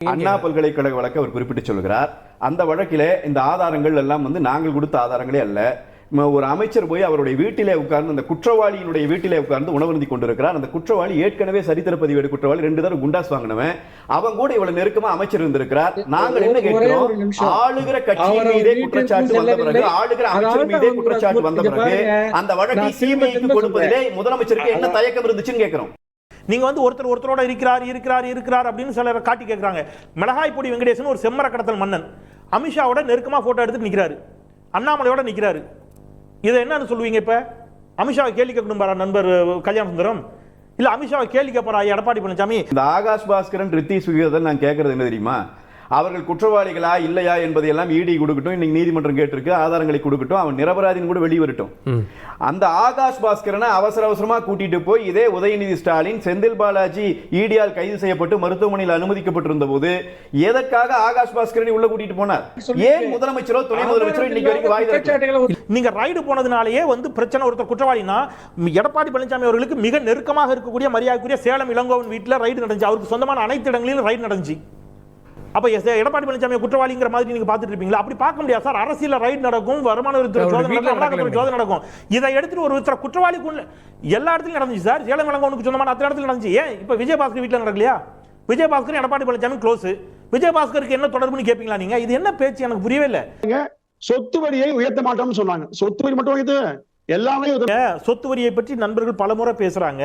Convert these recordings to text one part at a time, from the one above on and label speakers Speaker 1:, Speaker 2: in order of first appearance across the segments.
Speaker 1: அண்ணா பல்கலைக்கழக வழக்கை அவர் குறிப்பிட்டு சொல்கிறார். அந்த வழக்கிலே இந்த ஆதாரங்கள் எல்லாம் நாங்கள் கொடுத்த ஆதாரங்களே அல்ல. ஒரு அமைச்சர் போய் அவருடைய வீட்டிலே உட்கார்ந்து அந்த குற்றவாளியினுடைய வீட்டிலே உட்கார்ந்து உணவருந்தி கொண்டிருக்கிறார். அந்த குற்றவாளி ஏற்கனவே சரித்திர பதிவேடு குற்றவாளி, 2 தடவை குண்டாஸ் வாங்கினவன், அவன் கூட இவ்வளவு நெருக்கமா அமைச்சர் இருந்திருக்கிறார். நாங்கள் என்ன கேட்கிறோம், ஆளுகிற கட்சியின் மீதே குற்றச்சாட்டு வந்த பிறகு, ஆளுகிற அமைச்சர் மீதே குற்றச்சாட்டு வந்த பிறகு அந்த வழக்கை சிபிஐக்கு கொடுப்பதிலே முதலமைச்சருக்கு என்ன தயக்கம் இருந்துச்சுன்னு கேட்கிறோம்.
Speaker 2: நீங்க ஒருத்தரோட இருக்கிறார் அப்படின்னு சிலர் காட்டி கேட்கறாங்க. மிளகாய் பொடி வெங்கடேசன் ஒரு செம்மர கடத்தல் மன்னன், அமித்ஷாவோட நெருக்கமா போட்டோ எடுத்து நிக்கிறாரு, அண்ணாமலையோட நிக்கிறாரு. இதை என்னன்னு சொல்லுவீங்க? இப்ப அமித்ஷாவை கேள்வி கேட்கணும் பாரா நண்பர் கல்யாண சுந்தரம், இல்ல அமித்ஷாவை கேள்வி கேட்பாரா எடப்பாடி பழனிசாமி?
Speaker 1: இந்த ஆகாஷ் பாஸ்கரன் ரித்தி சுகிதன் நான் கேட்கறது என்ன தெரியுமா, அவர்கள் குற்றவாளிகளா இல்லையா என்பதையெல்லாம் இடி கொடுக்கட்டும், இன்னைக்கு நீதிமன்றம் கேட்டிருக்கு, ஆதாரங்களை கொடுக்கட்டும், அவன் நிரபராதின்னு கூட வெளிவரட்டும். அந்த ஆகாஷ் பாஸ்கரனை அவசரமா கூட்டிட்டு போய் இதே உதயநிதி ஸ்டாலின், செந்தில் பாலாஜி இடியால் கைது செய்யப்பட்டு மருத்துவமனையில் அனுமதிக்கப்பட்டிருந்த போது எதற்காக ஆகாஷ் பாஸ்கரனை உள்ள கூட்டிட்டு போனார்? ஏன் முதலமைச்சரோ துணை முதலமைச்சரோ இன்னைக்கு வரைக்கும் வாய் திறக்கல?
Speaker 2: நீங்க ரைடு போனதுனாலேயே பிரச்சனை. ஒருத்தர் குற்றவாளினா எடப்பாடி பழனிசாமி அவர்களுக்கு மிக நெருக்கமாக இருக்கக்கூடிய மரியாதைக்குரிய சேலம் இளங்கோவன் வீட்டில் ரைடு நடந்துச்சு. அவருக்கு சொந்தமான அனைத்து இடங்களிலும் ரைடு நடந்துச்சு. அப்ப எடப்பாடி பழனிசாமி குற்றவாளிங்கிற மாதிரி நீங்க பாத்துட்டு இருப்பீங்களா? அப்படி பார்க்க முடியாது சார். அரசியல் ரைடு நடக்கும், வருமான வரித்துறை சோதனை நடக்கும். இதை எடுத்துட்டு ஒரு குற்றவாளி எல்லா இடத்துலயும் நடந்துச்சு சார். சேலம் இளங்கோவனுக்கு சொந்தமான அத்தனை இடத்துல நடந்துச்சு. ஏன் இப்ப விஜயபாஸ்கர் வீட்டுல நடக்கலையா? விஜயபாஸ்கர் எடப்பாடி பழனிசாமி க்ளோஸ். விஜயபாஸ்கருக்கு என்ன தொடர்புன்னு கேட்பீங்களா நீங்க? இது என்ன பேச்சு? எனக்கு புரியவே இல்லை.
Speaker 3: சொத்து வரியை உயர்த்த மாட்டோம்னு சொன்னாங்க. சொத்து வரி மட்டும் உயர்த்து எல்லாமே.
Speaker 2: சொத்து வரியை பற்றி நண்பர்கள் பலமுறை பேசுறாங்க.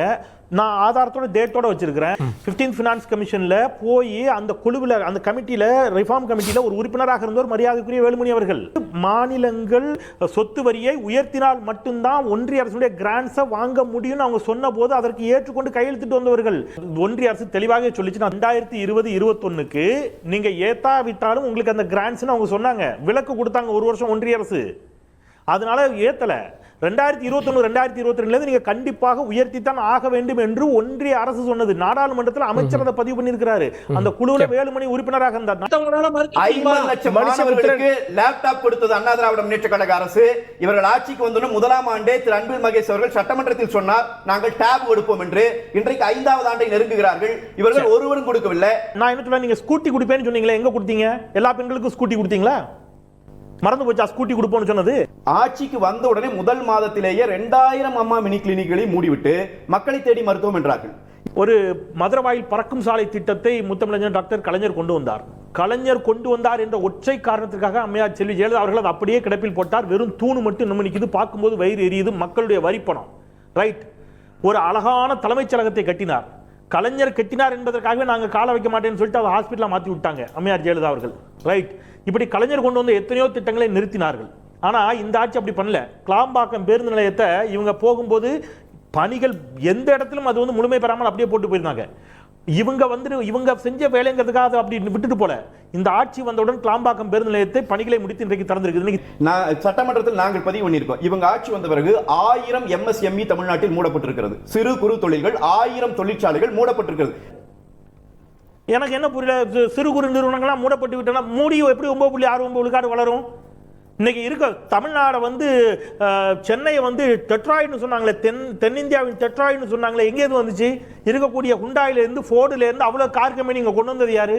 Speaker 2: நான் ஆதாரத்தோட டேட்டோட வச்சிருக்கிறேன். 15th ஃபினான்ஸ் கமிஷன்ல போய் அந்த குழுவில், அந்த கமிட்டியில, ரிஃபார்ம் கமிட்டியில ஒரு உறுப்பினராக இருந்தவர் மரியாதைக்குரிய வேலுமணி அவர்கள், மாநிலங்கள் சொத்து வரியை உயர்த்தினால் மட்டும்தான் ஒன்றிய அரசுடைய கிராண்ட்ஸை வாங்க முடியும் அவங்க சொன்ன போது அதற்கு ஏற்றுக்கொண்டு கையெழுத்திட்டு வந்தவர்கள். ஒன்றிய அரசு தெளிவாக சொல்லிச்சு, 2020-21க்கு நீங்க ஏத்தாவிட்டாலும் உங்களுக்கு அந்த கிராண்ட்ஸ் அவங்க சொன்னாங்க. விலக்கு கொடுத்தாங்க ஒரு வருஷம் ஒன்றிய அரசு. அதனால ஏத்தல. 2021-2022 நீங்க கண்டிப்பாக உயர்த்தித்தான் ஆக வேண்டும் என்று ஒன்றிய அரசு சொன்னது. நாடாளுமன்றத்தில் அமைச்சர் அதை பதிவு பண்ணியிருக்கிறாரு. அந்த குழுவில் வேலுமணி உறுப்பினராக இருந்தார்.
Speaker 1: 50 லட்சம் மாணவர்களுக்கு லேப்டாப் கொடுத்தது அண்ணா திராவிட முன்னேற்ற கழக அரசு. இவர்கள் ஆட்சிக்கு வந்தோம் முதலாம் ஆண்டே திரு அன்பில் மகேஷ் அவர்கள் சட்டமன்றத்தில் சொன்னார், நாங்கள் டேப் கொடுப்போம் என்று. இன்றைக்கு 5வது ஆண்டை நெருங்குகிறார்கள். இவர்கள் ஒருவரும் கொடுக்கவில்லை.
Speaker 2: நான் என்ன சொல்ல, நீங்க ஸ்கூட்டி கொடுப்பேன்னு சொன்னீங்களே, எங்க கொடுத்தீங்க? எல்லா பெண்களுக்கும் ஸ்கூட்டி கொடுத்தீங்களா? மறந்து போச்சா ஸ்கூட்டி கொடுப்போம்னு சொன்னது?
Speaker 1: ஆட்சிக்கு வந்த உடனே முதல் மாதத்திலேயே 2000 அம்மா மினி கிளினிக்களை மூடிவிட்டு மக்களை தேடி மருத்துவம் என்றார்கள்.
Speaker 2: ஒரு மதுரவாயில் பறக்கும் சாலை திட்டத்தை முத்தமிழர் டாக்டர் கலைஞர் கொண்டு வந்தார். கலைஞர் கொண்டு வந்தார் என்ற ஒற்றை காரணத்திற்காக அம்மையார் செல்வி ஜெயலலிதா அவர்கள் அதை அப்படியே கிடப்பில் போட்டார். வெறும் தூணு மட்டும் நம்ம நிற்குது. பார்க்கும்போது வயிறு எரியுது. மக்களுடைய வரிப்பணம். ரைட். ஒரு அழகான தலைமைச் செயலகத்தை கட்டினார். கலைஞர் கட்டினார் என்பதற்காகவே நாங்கள் கால வைக்க மாட்டேன்னு சொல்லிட்டு அதை ஹாஸ்பிட்டலாக மாற்றி விட்டாங்க அம்மையார் ஜெயலலிதா அவர்கள். ரைட். இப்படி கலைஞர் கொண்டு வந்த எத்தனையோ திட்டங்களை நிறுத்தினார்கள். ஆனா இந்த ஆட்சி அப்படி பண்ணல. கிளாம்பாக்கம் பேருந்து நிலையத்தை இவங்க போகும்போது பணிகள் எந்த இடத்திலும் அது முழுமை பெறாமல் அப்படியே போட்டு போயிருந்தாங்க. இவங்க செஞ்ச வேலைங்கிறதுக்காக அதை அப்படி விட்டுட்டு போல. இந்த ஆட்சி வந்தவுடன் கிளாம்பாக்கம் பேருந்து நிலையத்தை பணிகளை முடித்து இன்றைக்கு திறந்திருக்கு.
Speaker 1: சட்டமன்றத்தில் நாங்கள் பதிவு பண்ணியிருக்கோம். இவங்க ஆட்சி வந்த பிறகு 1000 MSME தமிழ்நாட்டில் மூடப்பட்டிருக்கிறது. சிறு குறு தொழில்கள் 1000 தொழிற்சாலைகள் மூடப்பட்டிருக்கிறது.
Speaker 2: எனக்கு என்ன புரியல, சிறு குறு நிறுவனங்கள்லாம் மூடப்பட்டு விட்டனா மூடி எப்படி 9.69 விழுக்காடு வளரும்? இன்னைக்கு இருக்க தமிழ்நாடு சென்னையை டெட்ராய்ட்னு சொன்னாங்களே, தென்னிந்தியாவின் டெட்ராய்ட்னு சொன்னாங்களே, எங்கேருந்து வந்துச்சு? இருக்கக்கூடிய ஹுண்டாயில இருந்து, ஃபோர்டுல இருந்து அவ்வளவு கார் கம்பெனி இங்க கொண்டு வந்தது யாரு?